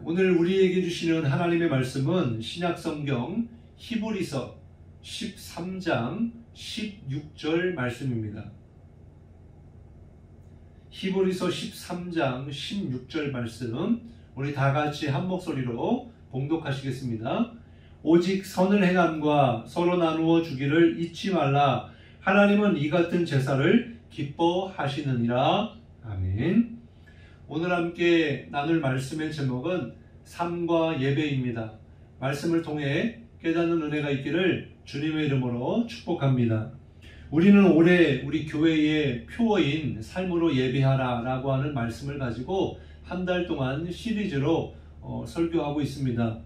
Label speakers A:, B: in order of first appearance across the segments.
A: 오늘 우리에게 주시는 하나님의 말씀은 신약성경 히브리서 13장 16절 말씀입니다. 히브리서 13장 16절 말씀 우리 다같이 한 목소리로 봉독하시겠습니다. 오직 선을 행함과 서로 나누어 주기를 잊지 말라. 하나님은 이 같은 제사를 기뻐하시느니라. 아멘. 오늘 함께 나눌 말씀의 제목은 삶과 예배입니다. 말씀을 통해 깨닫는 은혜가 있기를 주님의 이름으로 축복합니다. 우리는 올해 우리 교회의 표어인 삶으로 예배하라 라고 하는 말씀을 가지고 한 달 동안 시리즈로 설교하고 있습니다.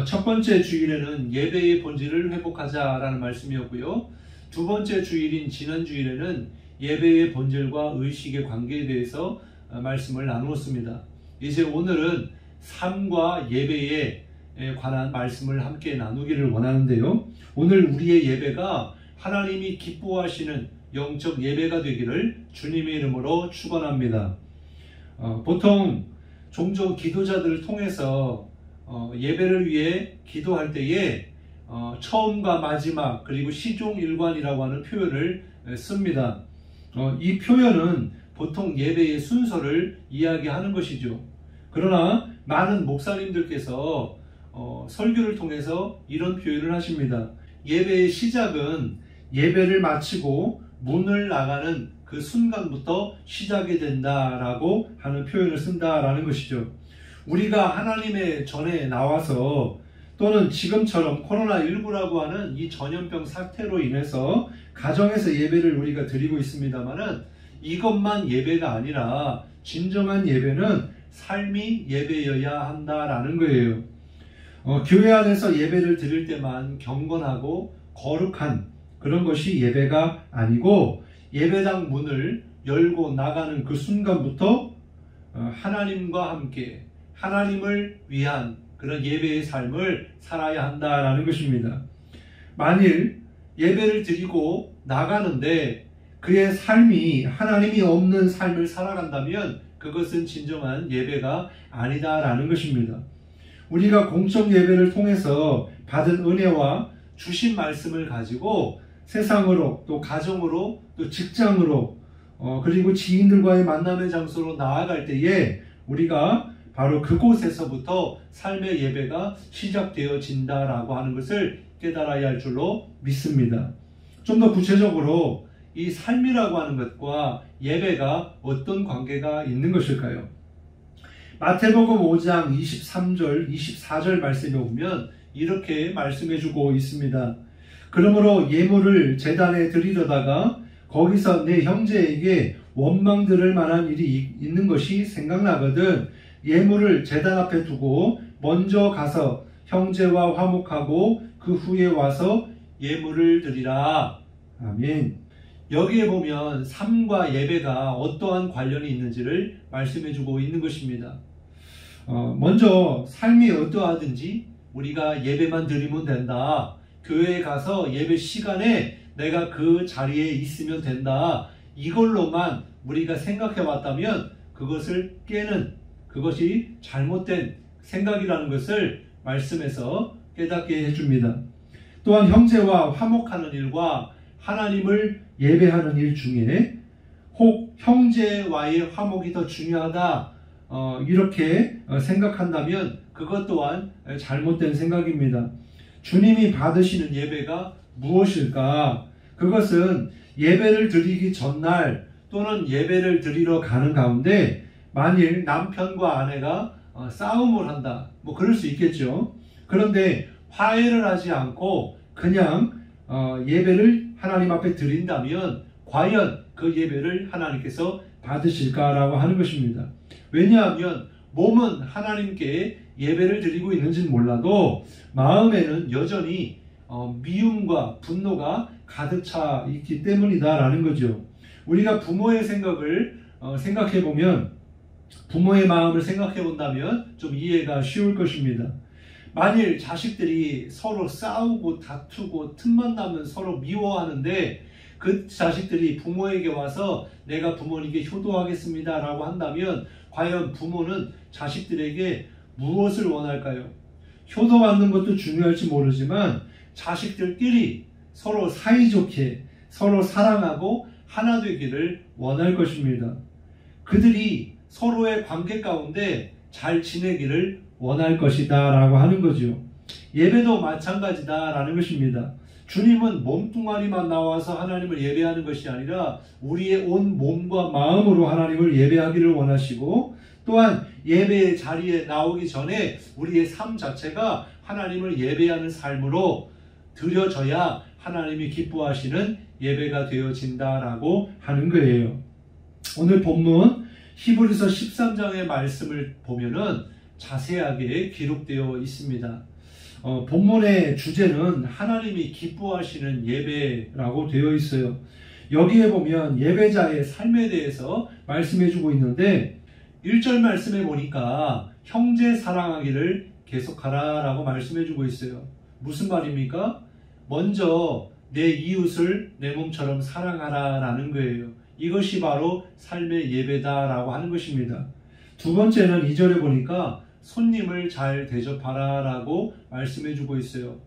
A: 첫 번째 주일에는 예배의 본질을 회복하자 라는 말씀이었고요. 두 번째 주일인 지난 주일에는 예배의 본질과 의식의 관계에 대해서 말씀을 나누었습니다. 이제 오늘은 삶과 예배에 관한 말씀을 함께 나누기를 원하는데요. 오늘 우리의 예배가 하나님이 기뻐하시는 영적 예배가 되기를 주님의 이름으로 축원합니다. 보통 종종 기도자들을 통해서 예배를 위해 기도할 때에 처음과 마지막 그리고 시종일관이라고 하는 표현을 씁니다. 이 표현은 보통 예배의 순서를 이야기하는 것이죠. 그러나 많은 목사님들께서 설교를 통해서 이런 표현을 하십니다. 예배의 시작은 예배를 마치고 문을 나가는 그 순간부터 시작이 된다라고 하는 표현을 쓴다라는 것이죠. 우리가 하나님의 전에 나와서 또는 지금처럼 코로나19라고 하는 이 전염병 사태로 인해서 가정에서 예배를 우리가 드리고 있습니다만은 이것만 예배가 아니라 진정한 예배는 삶이 예배여야 한다라는 거예요. 교회 안에서 예배를 드릴 때만 경건하고 거룩한 그런 것이 예배가 아니고 예배당 문을 열고 나가는 그 순간부터 하나님과 함께 하나님을 위한 그런 예배의 삶을 살아야 한다라는 것입니다. 만일 예배를 드리고 나가는데 그의 삶이 하나님이 없는 삶을 살아간다면 그것은 진정한 예배가 아니다라는 것입니다. 우리가 공적 예배를 통해서 받은 은혜와 주신 말씀을 가지고 세상으로 또 가정으로 또 직장으로 그리고 지인들과의 만남의 장소로 나아갈 때에 우리가 바로 그곳에서부터 삶의 예배가 시작되어진다라고 하는 것을 깨달아야 할 줄로 믿습니다. 좀 더 구체적으로 이 삶이라고 하는 것과 예배가 어떤 관계가 있는 것일까요? 마태복음 5장 23절, 24절 말씀에 보면 이렇게 말씀해주고 있습니다. 그러므로 예물을 제단에 드리려다가 거기서 내 형제에게 원망 들을 만한 일이 있는 것이 생각나거든 예물을 제단 앞에 두고 먼저 가서 형제와 화목하고 그 후에 와서 예물을 드리라. 아멘. 여기에 보면 삶과 예배가 어떠한 관련이 있는지를 말씀해주고 있는 것입니다. 먼저 삶이 어떠하든지 우리가 예배만 드리면 된다. 교회에 가서 예배 시간에 내가 그 자리에 있으면 된다. 이걸로만 우리가 생각해 왔다면 그것을 깨는 그것이 잘못된 생각이라는 것을 말씀에서 깨닫게 해줍니다. 또한 형제와 화목하는 일과 하나님을 예배하는 일 중에 혹 형제와의 화목이 더 중요하다 이렇게 생각한다면 그것 또한 잘못된 생각입니다. 주님이 받으시는 예배가 무엇일까? 그것은 예배를 드리기 전날 또는 예배를 드리러 가는 가운데 만일 남편과 아내가 싸움을 한다 뭐 그럴 수 있겠죠. 그런데 화해를 하지 않고 그냥 예배를 하나님 앞에 드린다면 과연 그 예배를 하나님께서 받으실까라고 하는 것입니다. 왜냐하면 몸은 하나님께 예배를 드리고 있는지는 몰라도 마음에는 여전히 미움과 분노가 가득 차 있기 때문이다라는 거죠. 우리가 부모의 생각을 생각해보면 부모의 마음을 생각해본다면 좀 이해가 쉬울 것입니다. 만일 자식들이 서로 싸우고 다투고 틈만 나면 서로 미워하는데 그 자식들이 부모에게 와서 내가 부모님께 효도하겠습니다 라고 한다면 과연 부모는 자식들에게 무엇을 원할까요? 효도받는 것도 중요할지 모르지만 자식들끼리 서로 사이좋게 서로 사랑하고 하나 되기를 원할 것입니다. 그들이 서로의 관계 가운데 잘 지내기를 원할 것이다 라고 하는 거죠. 예배도 마찬가지다 라는 것입니다. 주님은 몸뚱아리만 나와서 하나님을 예배하는 것이 아니라 우리의 온 몸과 마음으로 하나님을 예배하기를 원하시고, 또한 예배의 자리에 나오기 전에 우리의 삶 자체가 하나님을 예배하는 삶으로 드려져야 하나님이 기뻐하시는 예배가 되어진다라고 하는 거예요. 오늘 본문 히브리서 13장의 말씀을 보면은 자세하게 기록되어 있습니다. 본문의 주제는 하나님이 기뻐하시는 예배라고 되어 있어요. 여기에 보면 예배자의 삶에 대해서 말씀해 주고 있는데 1절 말씀에 보니까 형제 사랑하기를 계속하라 라고 말씀해 주고 있어요. 무슨 말입니까? 먼저 내 이웃을 내 몸처럼 사랑하라 라는 거예요. 이것이 바로 삶의 예배다 라고 하는 것입니다. 두 번째는 2절에 보니까 손님을 잘 대접하라 라고 말씀해 주고 있어요.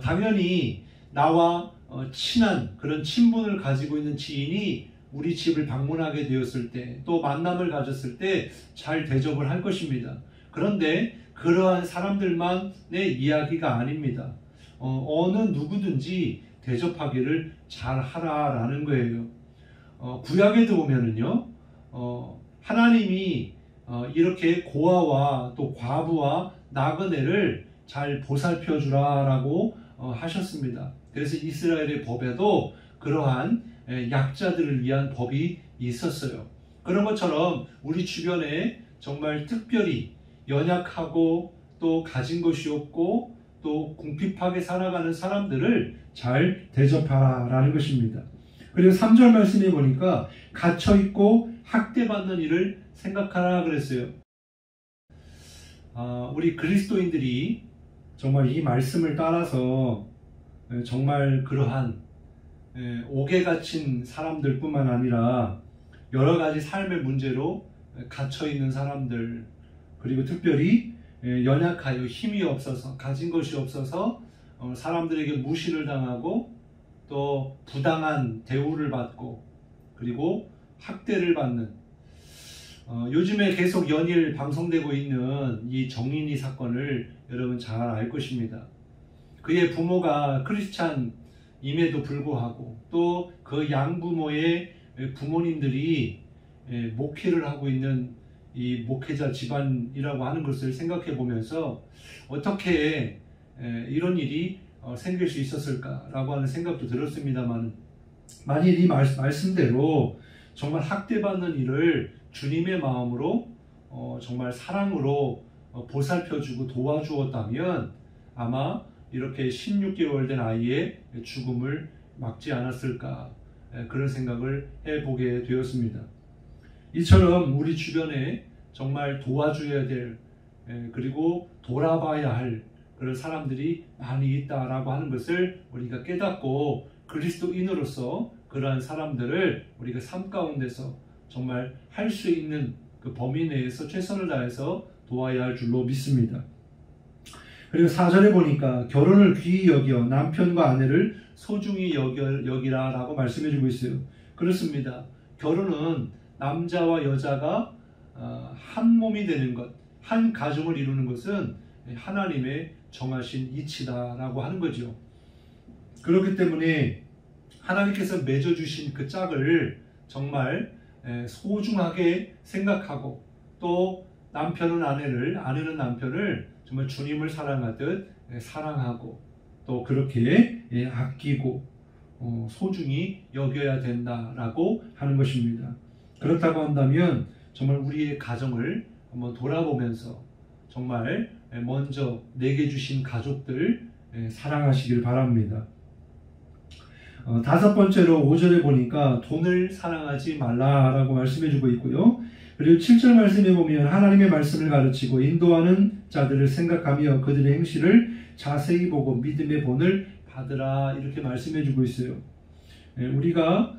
A: 당연히 나와 친한 그런 친분을 가지고 있는 지인이 우리 집을 방문하게 되었을 때, 또 만남을 가졌을 때 잘 대접을 할 것입니다. 그런데 그러한 사람들만의 이야기가 아닙니다. 어느 누구든지 대접하기를 잘 하라라는 거예요. 구약에도 보면은요, 하나님이 이렇게 고아와 또 과부와 나그네를 잘 보살펴 주라라고 하셨습니다. 그래서 이스라엘의 법에도 그러한 약자들을 위한 법이 있었어요. 그런 것처럼 우리 주변에 정말 특별히 연약하고 또 가진 것이 없고 또 궁핍하게 살아가는 사람들을 잘 대접하라라는 것입니다. 그리고 3절 말씀에 보니까 갇혀있고 학대받는 일을 생각하라 그랬어요. 우리 그리스도인들이 정말 이 말씀을 따라서 정말 그러한 옥에 갇힌 사람들 뿐만 아니라 여러 가지 삶의 문제로 갇혀있는 사람들, 그리고 특별히 연약하여 힘이 없어서 가진 것이 없어서 사람들에게 무시를 당하고 또 부당한 대우를 받고 그리고 학대를 받는, 요즘에 계속 연일 방송되고 있는 이 정인이 사건을 여러분 잘 알 것입니다. 그의 부모가 크리스찬임에도 불구하고 또 그 양부모의 부모님들이 목회를 하고 있는 이 목회자 집안이라고 하는 것을 생각해 보면서 어떻게 이런 일이 생길 수 있었을까라고 하는 생각도 들었습니다만, 만일 이 말씀대로 정말 학대받는 일을 주님의 마음으로 정말 사랑으로 보살펴주고 도와주었다면 아마 이렇게 16개월 된 아이의 죽음을 막지 않았을까, 그런 생각을 해보게 되었습니다. 이처럼 우리 주변에 정말 도와줘야 될, 그리고 돌아봐야 할 그런 사람들이 많이 있다라고 하는 것을 우리가 깨닫고 그리스도인으로서 그러한 사람들을 우리가 삶 가운데서 정말 할 수 있는 그 범위 내에서 최선을 다해서 도와야 할 줄로 믿습니다. 그리고 4절에 보니까 결혼을 귀히 여겨 남편과 아내를 소중히 여기라 라고 말씀해 주고 있어요. 그렇습니다. 결혼은 남자와 여자가 한 몸이 되는 것, 한 가정을 이루는 것은 하나님의 정하신 이치다라고 하는 거죠. 그렇기 때문에 하나님께서 맺어주신 그 짝을 정말 소중하게 생각하고, 또 남편은 아내를, 아내는 남편을 정말 주님을 사랑하듯 사랑하고 또 그렇게 아끼고 소중히 여겨야 된다라고 하는 것입니다. 그렇다고 한다면 정말 우리의 가정을 한번 돌아보면서 정말 먼저 내게 주신 가족들 사랑하시길 바랍니다. 다섯 번째로 5절에 보니까 돈을 사랑하지 말라라고 말씀해 주고 있고요. 그리고 7절 말씀에 보면 하나님의 말씀을 가르치고 인도하는 자들을 생각하며 그들의 행실을 자세히 보고 믿음의 본을 받으라, 이렇게 말씀해 주고 있어요. 우리가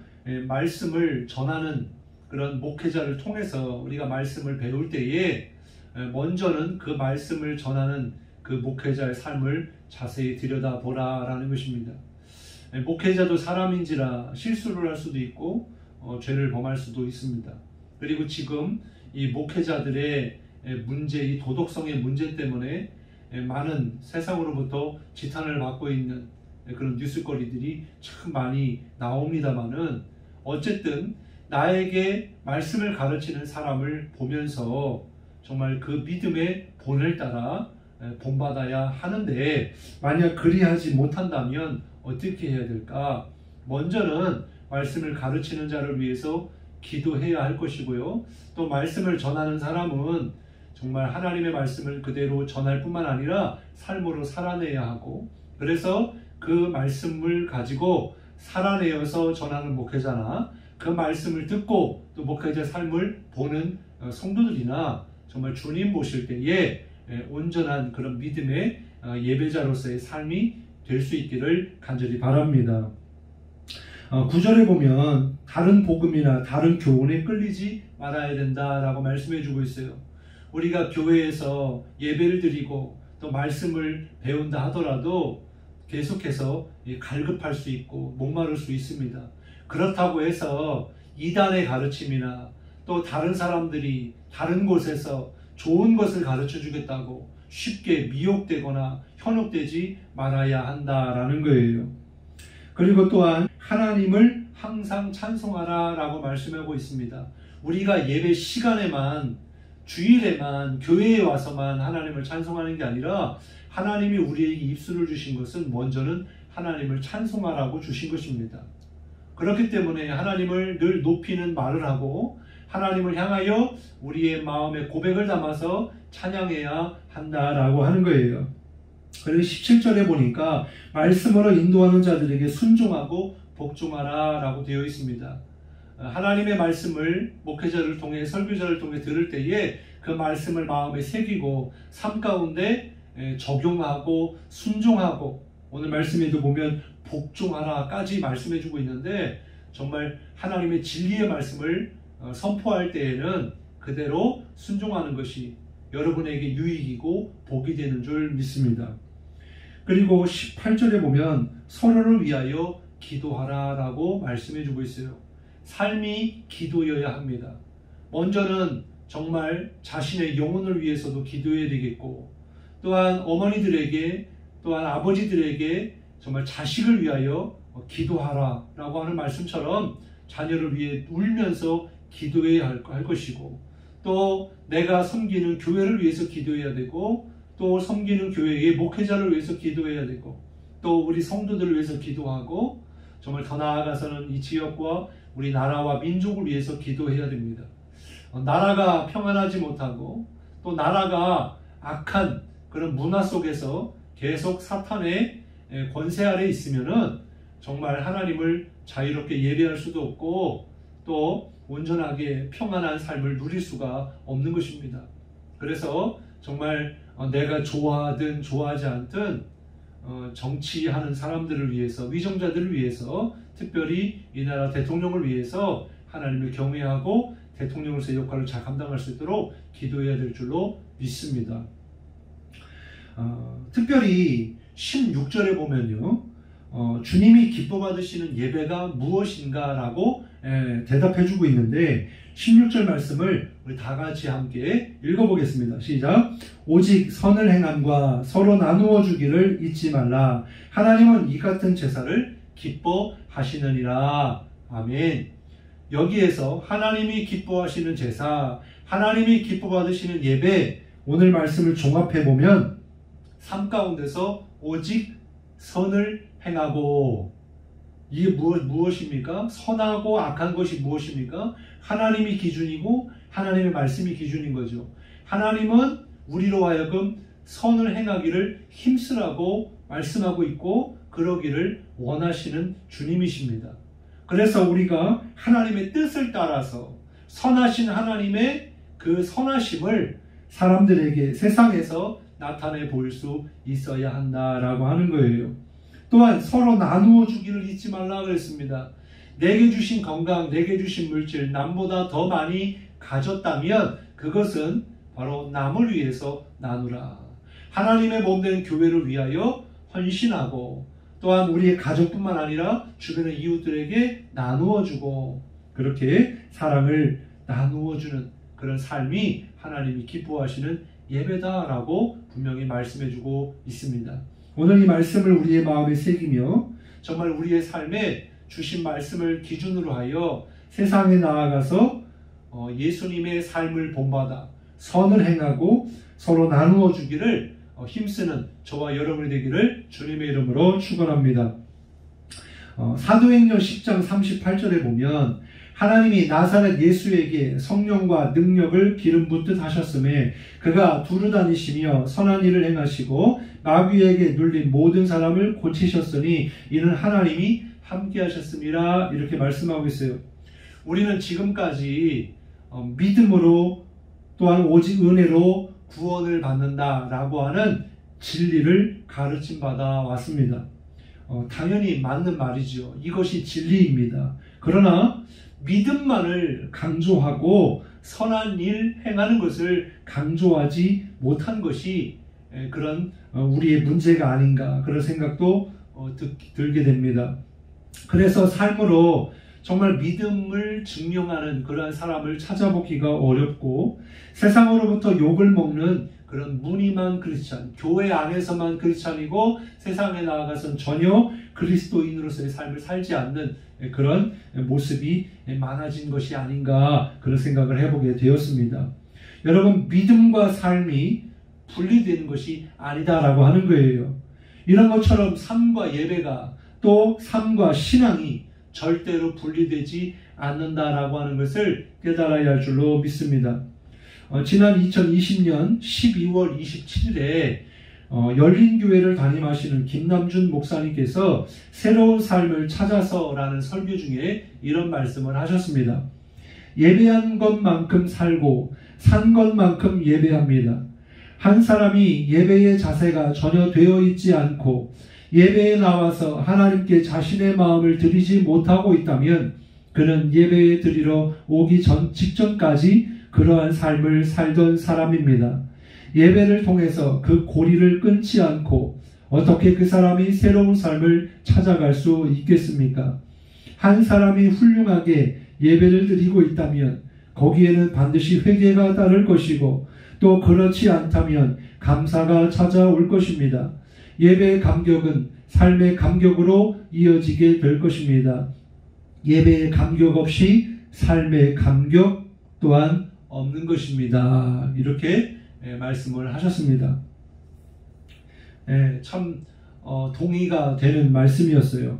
A: 말씀을 전하는 그런 목회자를 통해서 우리가 말씀을 배울 때에 먼저는 그 말씀을 전하는 그 목회자의 삶을 자세히 들여다보라라는 것입니다. 목회자도 사람인지라 실수를 할 수도 있고 죄를 범할 수도 있습니다. 그리고 지금 이 목회자들의 문제, 이 도덕성의 문제 때문에 많은 세상으로부터 지탄을 받고 있는 그런 뉴스거리들이 참 많이 나옵니다만은, 어쨌든 나에게 말씀을 가르치는 사람을 보면서 정말 그 믿음의 본을 따라 본받아야 하는데, 만약 그리하지 못한다면 어떻게 해야 될까? 먼저는 말씀을 가르치는 자를 위해서 기도해야 할 것이고요. 또 말씀을 전하는 사람은 정말 하나님의 말씀을 그대로 전할 뿐만 아니라 삶으로 살아내야 하고, 그래서 그 말씀을 가지고 살아내어서 전하는 목회자나 그 말씀을 듣고 또 목회자 삶을 보는 성도들이나 정말 주님 모실 때에 온전한 그런 믿음의 예배자로서의 삶이 될 수 있기를 간절히 바랍니다. 9절에 보면 다른 복음이나 다른 교훈에 끌리지 말아야 된다라고 말씀해 주고 있어요. 우리가 교회에서 예배를 드리고 또 말씀을 배운다 하더라도 계속해서 갈급할 수 있고 목마를 수 있습니다. 그렇다고 해서 이단의 가르침이나 또 다른 사람들이 다른 곳에서 좋은 것을 가르쳐 주겠다고 쉽게 미혹되거나 현혹되지 말아야 한다라는 거예요. 그리고 또한 하나님을 항상 찬송하라 라고 말씀하고 있습니다. 우리가 예배 시간에만, 주일에만, 교회에 와서만 하나님을 찬송하는 게 아니라 하나님이 우리에게 입술을 주신 것은 먼저는 하나님을 찬송하라고 주신 것입니다. 그렇기 때문에 하나님을 늘 높이는 말을 하고 하나님을 향하여 우리의 마음의 고백을 담아서 찬양해야 한다라고 하는 거예요. 그리고 17절에 보니까 말씀으로 인도하는 자들에게 순종하고 복종하라 라고 되어 있습니다. 하나님의 말씀을 목회자를 통해, 설교자를 통해 들을 때에 그 말씀을 마음에 새기고 삶 가운데 적용하고 순종하고, 오늘 말씀에도 보면 복종하라까지 말씀해 주고 있는데, 정말 하나님의 진리의 말씀을 선포할 때에는 그대로 순종하는 것이 여러분에게 유익이고 복이 되는 줄 믿습니다. 그리고 18절에 보면 서로를 위하여 기도하라 라고 말씀해 주고 있어요. 삶이 기도여야 합니다. 먼저는 정말 자신의 영혼을 위해서도 기도해야 되겠고, 또한 어머니들에게, 또한 아버지들에게 정말 자식을 위하여 기도하라 라고 하는 말씀처럼 자녀를 위해 울면서 기도해야 할 것이고, 또 내가 섬기는 교회를 위해서 기도해야 되고, 또 섬기는 교회의 목회자를 위해서 기도해야 되고, 또 우리 성도들을 위해서 기도하고, 정말 더 나아가서는 이 지역과 우리 나라와 민족을 위해서 기도해야 됩니다. 나라가 평안하지 못하고 또 나라가 악한 그런 문화 속에서 계속 사탄의 권세 아래 있으면은 정말 하나님을 자유롭게 예배할 수도 없고 또 온전하게 평안한 삶을 누릴 수가 없는 것입니다. 그래서 정말 내가 좋아하든 좋아하지 않든 정치하는 사람들을 위해서, 위정자들을 위해서, 특별히 이 나라 대통령을 위해서 하나님을 경외하고 대통령으로서의 역할을 잘 감당할 수 있도록 기도해야 될 줄로 믿습니다. 특별히 16절에 보면요, 주님이 기뻐 받으시는 예배가 무엇인가 라고 대답해주고 있는데, 16절 말씀을 우리 다 같이 함께 읽어보겠습니다. 시작. 오직 선을 행함과 서로 나누어 주기를 잊지 말라. 하나님은 이 같은 제사를 기뻐하시느니라. 아멘. 여기에서 하나님이 기뻐하시는 제사, 하나님이 기뻐 받으시는 예배, 오늘 말씀을 종합해보면 삶 가운데서 오직 선을 행하고, 이게 무엇입니까? 선하고 악한 것이 무엇입니까? 하나님이 기준이고 하나님의 말씀이 기준인 거죠. 하나님은 우리로 하여금 선을 행하기를 힘쓰라고 말씀하고 있고 그러기를 원하시는 주님이십니다. 그래서 우리가 하나님의 뜻을 따라서 선하신 하나님의 그 선하심을 사람들에게 세상에서 나타내 보일 수 있어야 한다라고 하는 거예요. 또한 서로 나누어 주기를 잊지 말라 그랬습니다. 내게 주신 건강, 내게 주신 물질, 남보다 더 많이 가졌다면 그것은 바로 남을 위해서 나누라. 하나님의 몸된 교회를 위하여 헌신하고 또한 우리의 가족뿐만 아니라 주변의 이웃들에게 나누어주고 그렇게 사랑을 나누어주는 그런 삶이 하나님이 기뻐하시는 예배다라고 분명히 말씀해주고 있습니다. 오늘 이 말씀을 우리의 마음에 새기며 정말 우리의 삶에 주신 말씀을 기준으로 하여 세상에 나아가서 예수님의 삶을 본받아 선을 행하고 서로 나누어 주기를 힘쓰는 저와 여러분이 되기를 주님의 이름으로 축원합니다. 사도행전 10장 38절에 보면 하나님이 나사렛 예수에게 성령과 능력을 기름 붓듯 하셨음에 그가 두루 다니시며 선한 일을 행하시고 마귀에게 눌린 모든 사람을 고치셨으니 이는 하나님이 함께 하셨습니다. 이렇게 말씀하고 있어요. 우리는 지금까지 믿음으로 또한 오직 은혜로 구원을 받는다라고 하는 진리를 가르침 받아 왔습니다. 당연히 맞는 말이죠. 이것이 진리입니다. 그러나 믿음만을 강조하고 선한 일 행하는 것을 강조하지 못한 것이 그런 우리의 문제가 아닌가 그런 생각도 들게 됩니다. 그래서 삶으로 정말 믿음을 증명하는 그러한 사람을 찾아보기가 어렵고 세상으로부터 욕을 먹는 그런 무늬만 크리스찬, 교회 안에서만 크리스찬이고 세상에 나아가서는 전혀 그리스도인으로서의 삶을 살지 않는 그런 모습이 많아진 것이 아닌가 그런 생각을 해보게 되었습니다. 여러분, 믿음과 삶이 분리되는 것이 아니다라고 하는 거예요. 이런 것처럼 삶과 예배가 또 삶과 신앙이 절대로 분리되지 않는다라고 하는 것을 깨달아야 할 줄로 믿습니다. 지난 2020년 12월 27일에 열린교회를 담임하시는 김남준 목사님께서 새로운 삶을 찾아서라는 설교 중에 이런 말씀을 하셨습니다. 예배한 것만큼 살고 산 것만큼 예배합니다. 한 사람이 예배의 자세가 전혀 되어 있지 않고 예배에 나와서 하나님께 자신의 마음을 드리지 못하고 있다면 그는 예배에 드리러 오기 직전까지 그러한 삶을 살던 사람입니다. 예배를 통해서 그 고리를 끊지 않고 어떻게 그 사람이 새로운 삶을 찾아갈 수 있겠습니까? 한 사람이 훌륭하게 예배를 드리고 있다면 거기에는 반드시 회개가 따를 것이고 또 그렇지 않다면 감사가 찾아올 것입니다. 예배의 감격은 삶의 감격으로 이어지게 될 것입니다. 예배의 감격 없이 삶의 감격 또한 없는 것입니다. 이렇게 말씀을 하셨습니다. 참 동의가 되는 말씀이었어요.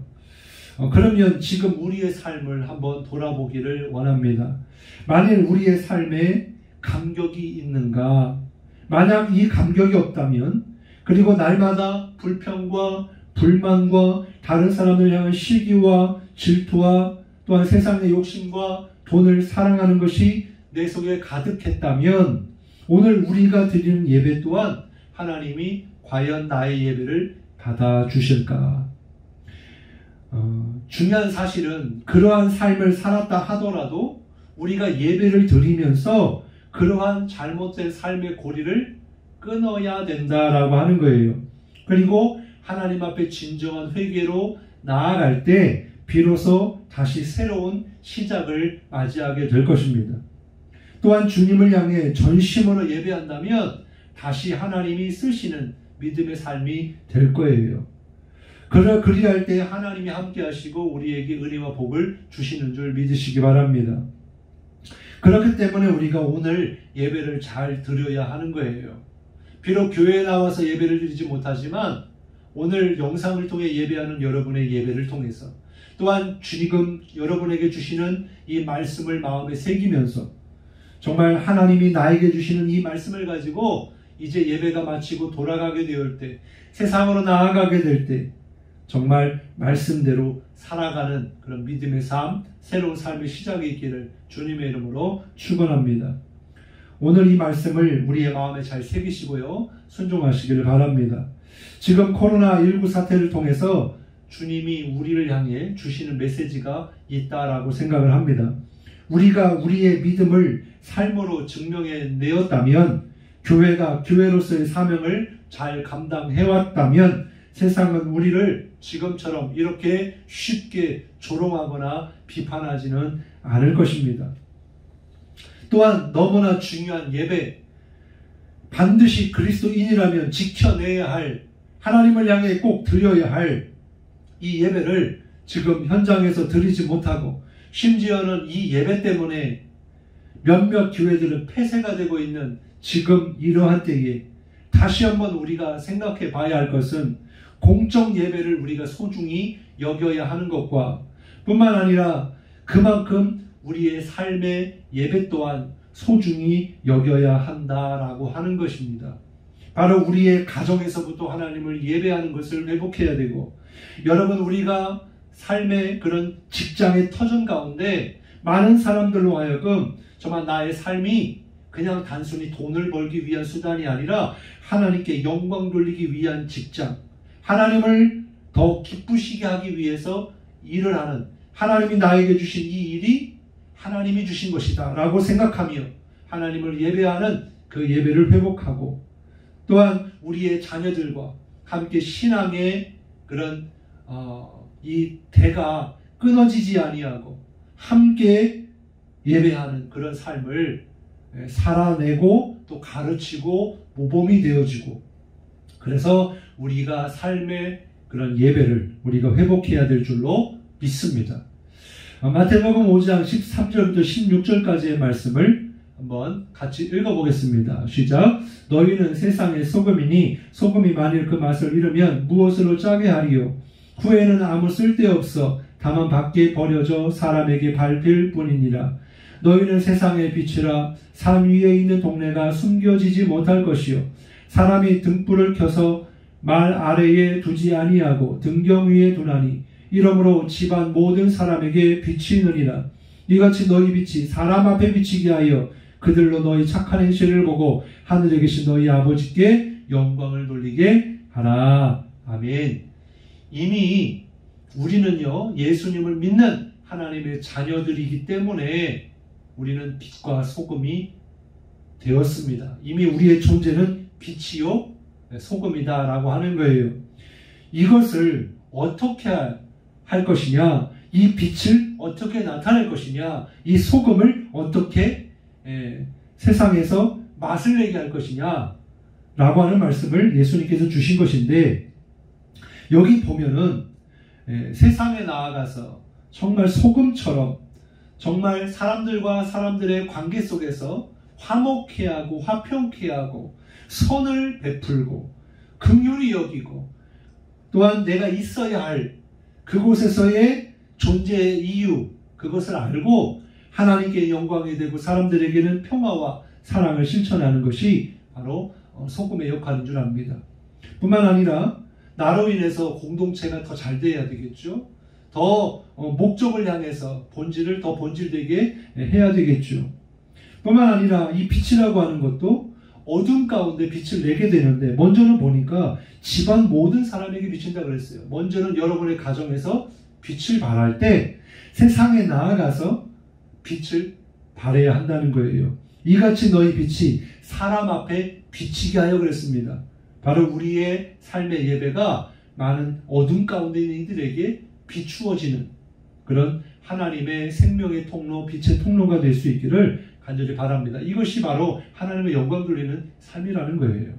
A: 그러면 지금 우리의 삶을 한번 돌아보기를 원합니다. 만일 우리의 삶에 감격이 있는가? 만약 이 감격이 없다면 그리고 날마다 불평과 불만과 다른 사람을 향한 시기와 질투와 또한 세상의 욕심과 돈을 사랑하는 것이 내 속에 가득했다면 오늘 우리가 드리는 예배 또한 하나님이 과연 나의 예배를 받아주실까? 중요한 사실은 그러한 삶을 살았다 하더라도 우리가 예배를 드리면서 그러한 잘못된 삶의 고리를 끊어야 된다라고 하는 거예요. 그리고 하나님 앞에 진정한 회개로 나아갈 때 비로소 다시 새로운 시작을 맞이하게 될 것입니다. 또한 주님을 향해 전심으로 예배한다면 다시 하나님이 쓰시는 믿음의 삶이 될 거예요. 그리할 때 하나님이 함께 하시고 우리에게 은혜와 복을 주시는 줄 믿으시기 바랍니다. 그렇기 때문에 우리가 오늘 예배를 잘 드려야 하는 거예요. 비록 교회에 나와서 예배를 드리지 못하지만 오늘 영상을 통해 예배하는 여러분의 예배를 통해서 또한 지금 여러분에게 주시는 이 말씀을 마음에 새기면서 정말 하나님이 나에게 주시는 이 말씀을 가지고 이제 예배가 마치고 돌아가게 되올 때 세상으로 나아가게 될 때 정말 말씀대로 살아가는 그런 믿음의 삶, 새로운 삶의 시작이 있기를 주님의 이름으로 축원합니다. 오늘 이 말씀을 우리의 마음에 잘 새기시고요. 순종하시기를 바랍니다. 지금 코로나19 사태를 통해서 주님이 우리를 향해 주시는 메시지가 있다라고 생각을 합니다. 우리가 우리의 믿음을 삶으로 증명해 내었다면 교회가 교회로서의 사명을 잘 감당해왔다면 세상은 우리를 지금처럼 이렇게 쉽게 조롱하거나 비판하지는 않을 것입니다. 또한 너무나 중요한 예배, 반드시 그리스도인이라면 지켜내야 할, 하나님을 향해 꼭 드려야 할 이 예배를 지금 현장에서 드리지 못하고, 심지어는 이 예배 때문에 몇몇 교회들은 폐쇄가 되고 있는 지금 이러한 때에 다시 한번 우리가 생각해 봐야 할 것은 공적 예배를 우리가 소중히 여겨야 하는 것과 뿐만 아니라 그만큼 우리의 삶의 예배 또한 소중히 여겨야 한다라고 하는 것입니다. 바로 우리의 가정에서부터 하나님을 예배하는 것을 회복해야 되고, 여러분, 우리가 삶의 그런 직장의 터전 가운데 많은 사람들로 하여금 정말 나의 삶이 그냥 단순히 돈을 벌기 위한 수단이 아니라 하나님께 영광 돌리기 위한 직장, 하나님을 더 기쁘시게 하기 위해서 일을 하는, 하나님이 나에게 주신 이 일이 하나님이 주신 것이다 라고 생각하며 하나님을 예배하는 그 예배를 회복하고, 또한 우리의 자녀들과 함께 신앙의 그런 이 대가 끊어지지 아니하고 함께 예배하는 그런 삶을 살아내고 또 가르치고 모범이 되어지고, 그래서 우리가 삶의 그런 예배를 우리가 회복해야 될 줄로 믿습니다. 마태복음 5장 13절부터 16절까지의 말씀을 한번 같이 읽어보겠습니다. 시작. 너희는 세상의 소금이니 소금이 만일 그 맛을 잃으면 무엇으로 짜게 하리요? 후에는 아무 쓸데없어 다만 밖에 버려져 사람에게 밟힐 뿐이니라. 너희는 세상의 빛이라. 산 위에 있는 동네가 숨겨지지 못할 것이요, 사람이 등불을 켜서 말 아래에 두지 아니하고 등경 위에 두나니 이러므로 집안 모든 사람에게 빛이 느니라. 이같이 너희 빛이 사람 앞에 비치게 하여 그들로 너희 착한 행실을 보고 하늘에 계신 너희 아버지께 영광을 돌리게 하라. 아멘. 이미 우리는요, 예수님을 믿는 하나님의 자녀들이기 때문에 우리는 빛과 소금이 되었습니다. 이미 우리의 존재는 빛이요 소금이다 라고 하는 거예요. 이것을 어떻게 할 것이냐, 이 빛을 어떻게 나타낼 것이냐, 이 소금을 어떻게 세상에서 맛을 내게 할 것이냐 라고 하는 말씀을 예수님께서 주신 것인데, 여기 보면은 세상에 나아가서 정말 소금처럼 정말 사람들과 사람들의 관계 속에서 화목해 하고 화평케 하고 선을 베풀고 긍휼히 여기고, 또한 내가 있어야 할 그곳에서의 존재의 이유, 그것을 알고 하나님께 영광이 되고 사람들에게는 평화와 사랑을 실천하는 것이 바로 소금의 역할인 줄 압니다. 뿐만 아니라 나로 인해서 공동체가 더 잘 돼야 되겠죠. 더 목적을 향해서 본질을 더 본질되게 해야 되겠죠. 뿐만 아니라 이 빛이라고 하는 것도 어둠 가운데 빛을 내게 되는데, 먼저는 보니까 집안 모든 사람에게 비친다 그랬어요. 먼저는 여러분의 가정에서 빛을 발할 때 세상에 나아가서 빛을 발해야 한다는 거예요. 이같이 너희 빛이 사람 앞에 비치게 하여 그랬습니다. 바로 우리의 삶의 예배가 많은 어둠 가운데 있는 이들에게 비추어지는 그런 하나님의 생명의 통로, 빛의 통로가 될 수 있기를 간절히 바랍니다. 이것이 바로 하나님의 영광 돌리는 삶이라는 거예요.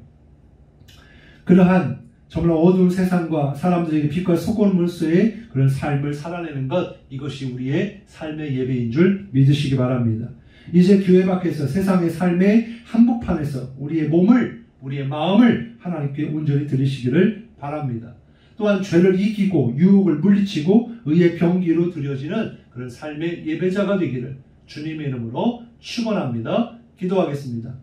A: 그러한 정말 어두운 세상과 사람들에게 빛과 소금물소의 그런 삶을 살아내는 것, 이것이 우리의 삶의 예배인 줄 믿으시기 바랍니다. 이제 교회 밖에서 세상의 삶의 한복판에서 우리의 몸을, 우리의 마음을 하나님께 온전히 드리시기를 바랍니다. 또한 죄를 이기고 유혹을 물리치고 의의 병기로 드려지는 그런 삶의 예배자가 되기를 주님의 이름으로 축원합니다. 기도하겠습니다.